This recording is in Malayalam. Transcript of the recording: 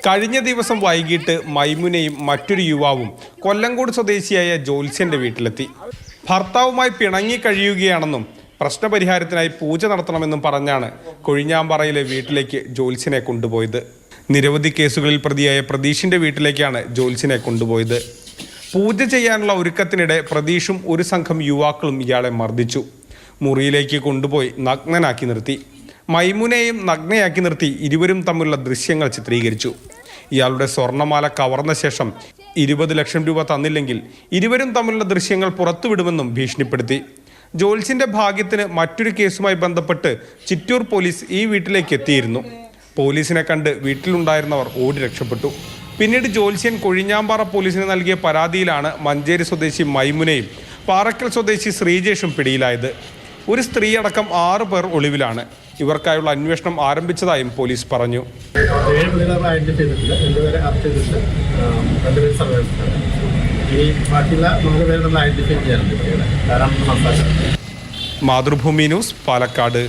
കഴിഞ്ഞ ദിവസം വൈകിട്ട് മൈമുനയും മറ്റൊരു യുവാവും കൊല്ലങ്കോട് സ്വദേശിയായ ജോത്സ്യന്റെ വീട്ടിലെത്തി. ഭർത്താവുമായി പിണങ്ങി കഴിയുകയാണെന്നും പ്രശ്നപരിഹാരത്തിനായി പൂജ നടത്തണമെന്നും പറഞ്ഞാണ് കൊഴിഞ്ഞാമ്പാറയിലെ വീട്ടിലേക്ക് ജോത്സ്യനെ കൊണ്ടുപോയത്. നിരവധി കേസുകളിൽ പ്രതിയായ പ്രതീഷിന്റെ വീട്ടിലേക്കാണ് ജോത്സ്യനെ കൊണ്ടുപോയത്. പൂജ ചെയ്യാനുള്ള ഒരുക്കത്തിനിടെ പ്രതീഷും ഒരു സംഘം യുവാക്കളും ഇയാളെ മർദ്ദിച്ചു. മുറിയിലേക്ക് കൊണ്ടുപോയി നഗ്നനാക്കി നിർത്തി. മൈമുനെയും നഗ്നയാക്കി നിർത്തി ഇരുവരും തമ്മിലുള്ള ദൃശ്യങ്ങൾ ചിത്രീകരിച്ചു. ഇയാളുടെ സ്വർണ്ണമാല കവർന്ന ശേഷം 20 ലക്ഷം രൂപ തന്നില്ലെങ്കിൽ ഇരുവരും തമ്മിലുള്ള ദൃശ്യങ്ങൾ പുറത്തുവിടുമെന്നും ഭീഷണിപ്പെടുത്തി. ജോത്സ്യന്റെ ഭാഗ്യത്തിന് മറ്റൊരു കേസുമായി ബന്ധപ്പെട്ട് ചിറ്റൂർ പോലീസ് ഈ വീട്ടിലേക്ക് എത്തിയിരുന്നു. പോലീസിനെ കണ്ട് വീട്ടിലുണ്ടായിരുന്നവർ ഓടി രക്ഷപ്പെട്ടു. പിന്നീട് ജോത്സ്യൻ കൊഴിഞ്ഞാമ്പാറ പോലീസിന് നൽകിയ പരാതിയിലാണ് മഞ്ചേരി സ്വദേശി മൈമുനയും പാറക്കൽ സ്വദേശി ശ്രീജേഷും പിടിയിലായത്. ഒരു സ്ത്രീ അടക്കം 6 പേർ ഒളിവിലാണ്. ഇവർക്കായുള്ള അന്വേഷണം ആരംഭിച്ചതായും പോലീസ് പറഞ്ഞു. മാതൃഭൂമി ന്യൂസ്, പാലക്കാട്.